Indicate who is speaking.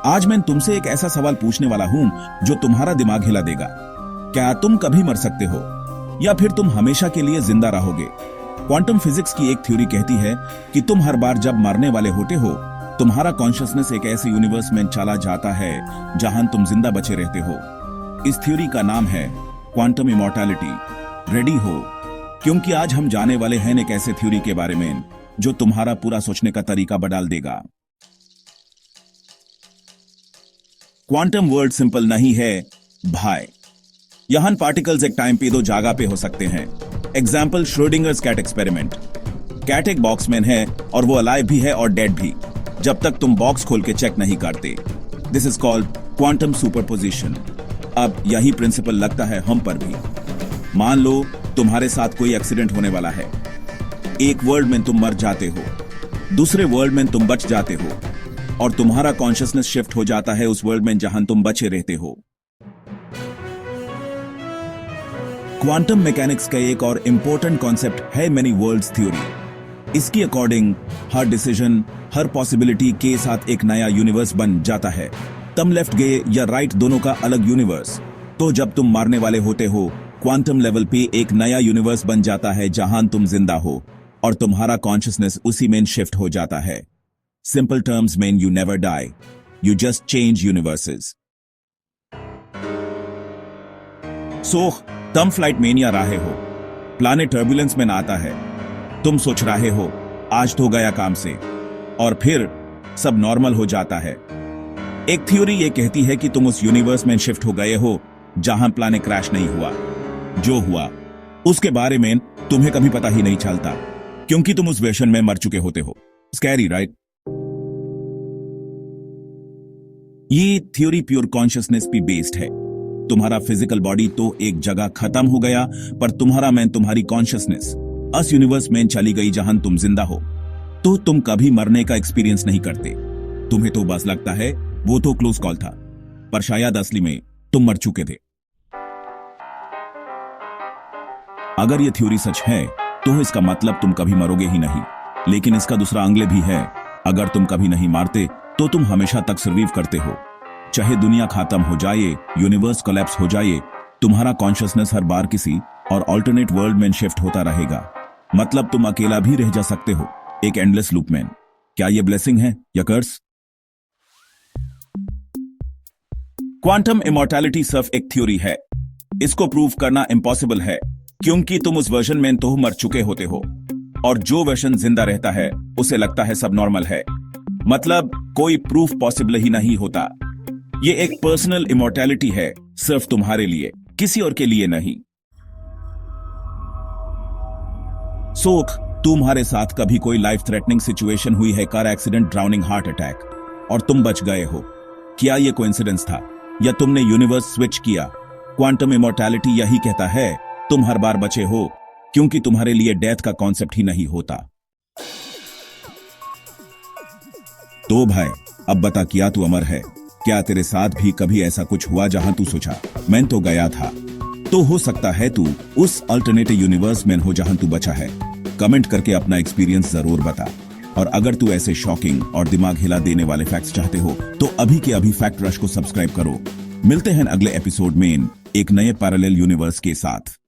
Speaker 1: आज मैं तुमसे एक ऐसा सवाल पूछने वाला हूं जो तुम्हारा दिमाग हिला देगा। क्या तुम कभी मर सकते हो या फिर तुम हमेशा के लिए जिंदा रहोगे? क्वांटम फिजिक्स की एक थ्योरी कहती है कि तुम हर बार जब मरने वाले होते हो, तुम्हारा कॉन्शियसनेस एक ऐसे यूनिवर्स में चला जाता है जहां तुम जिंदा बचे रहते हो। इस थ्योरी का नाम है क्वांटम इमॉर्टैलिटी। रेडी हो? क्योंकि आज हम जाने वाले हैं एक ऐसे थ्योरी के बारे में जो तुम्हारा पूरा सोचने का तरीका बदल देगा। क्वांटम वर्ड सिंपल नहीं है भाई। यहां पार्टिकल्स एक टाइम पे दो जगह पे हो सकते हैं। Example Schrodinger's cat experiment. Cat एक बॉक्समैन है और वो अलाइव भी है और डेड भी, जब तक तुम बॉक्स खोल के चेक नहीं करते। This is called quantum superposition. अब यही प्रिंसिपल लगता है हम पर भी। मान लो तुम्हारे साथ कोई एक्सीडेंट होने वाला है। एक वर्ल्ड में तुम मर जाते हो, दूसरे वर्ल्ड में तुम बच जाते हो और तुम्हारा कॉन्शियसनेस शिफ्ट हो जाता है उस वर्ल्ड में जहां तुम बचे रहते हो। क्वांटम मैकेनिक्स का एक और इंपॉर्टेंट कॉन्सेप्ट है मेनी वर्ल्ड्स थ्योरी। इसकी अकॉर्डिंग हर डिसीजन, हर पॉसिबिलिटी के साथ एक नया यूनिवर्स बन जाता है। तुम लेफ्ट गए या राइट, दोनों का अलग यूनिवर्स। तो जब तुम मारने वाले होते हो, क्वांटम लेवल पे एक नया यूनिवर्स बन जाता है जहां तुम जिंदा हो और तुम्हारा कॉन्शियसनेस उसी में शिफ्ट हो जाता है। Simple terms mean you never die. You just change universes. So, तुम फ्लाइट में आ रहे हो, प्लानेट टर्बुलेंस में आता है, तुम सोच रहे हो आज तो गया काम से, और फिर सब नॉर्मल हो जाता है। एक थ्योरी ये कहती है कि तुम उस यूनिवर्स में शिफ्ट हो गए हो जहां प्लानेट क्रैश नहीं हुआ। जो हुआ उसके बारे में तुम्हें कभी पता ही नहीं चलता क्योंकि तुम उस वर्शन में मर चुके होते हो। Scary right? ये थ्योरी प्योर कॉन्शियसनेस पे बेस्ड है। तुम्हारा फिजिकल बॉडी तो एक जगह खत्म हो गया, पर तुम्हारा मैं, तुम्हारी कॉन्शियसनेस उस यूनिवर्स में चली गई जहां तुम जिंदा हो। तो तुम कभी मरने का एक्सपीरियंस नहीं करते। तुम्हें तो बस लगता है वो तो क्लोज कॉल था, पर शायद असली में तुम मर चुके थे। अगर ये थ्योरी सच है तो इसका मतलब तुम कभी मरोगे ही नहीं। लेकिन इसका दूसरा एंगल भी है। अगर तुम कभी नहीं मारते तो तुम हमेशा तक सर्वाइव करते हो। चाहे दुनिया खत्म हो जाए, यूनिवर्स कोलैप्स हो जाए, तुम्हारा कॉन्शियसनेस हर बार किसी और अल्टरनेट वर्ल्ड में शिफ्ट होता रहेगा। मतलब तुम अकेला भी रह जा सकते हो एक एंडलेस लूप में। क्या ये ब्लेसिंग है या कर्स? क्वांटम इमॉर्टैलिटी सिर्फ एक थ्योरी है। इसको प्रूव करना इम्पॉसिबल है क्योंकि तुम उस वर्जन में तो मर चुके होते हो और जो वर्जन जिंदा रहता है उसे लगता है सब नॉर्मल है। मतलब कोई प्रूफ पॉसिबल ही नहीं होता। ये एक पर्सनल इमॉर्टैलिटी है, सिर्फ तुम्हारे लिए, किसी और के लिए नहीं। सोख, तुम्हारे साथ कभी कोई लाइफ थ्रेटनिंग सिचुएशन हुई है, car accident, drowning, heart attack, और तुम बच गए हो? क्या ये कोइंसिडेंस था या तुमने यूनिवर्स स्विच किया? क्वांटम इमॉर्टैलिटी यही कहता है तुम हर बार बचे हो क्योंकि तुम्हारे लिए डेथ का कॉन्सेप्ट ही नहीं होता। तो भाई अब बता, क्या तू अमर है? क्या तेरे साथ भी कभी ऐसा कुछ हुआ जहां तू सोचा मैं तो गया था? तो हो सकता है तू उस अल्टरनेटिव यूनिवर्स में हो जहां तू बचा है। कमेंट करके अपना एक्सपीरियंस जरूर बता। और अगर तू ऐसे शॉकिंग और दिमाग हिला देने वाले फैक्ट्स चाहते हो तो अभी के अभी फैक्ट रश को सब्सक्राइब करो। मिलते हैं अगले एपिसोड में एक नए पैरेलल यूनिवर्स के साथ।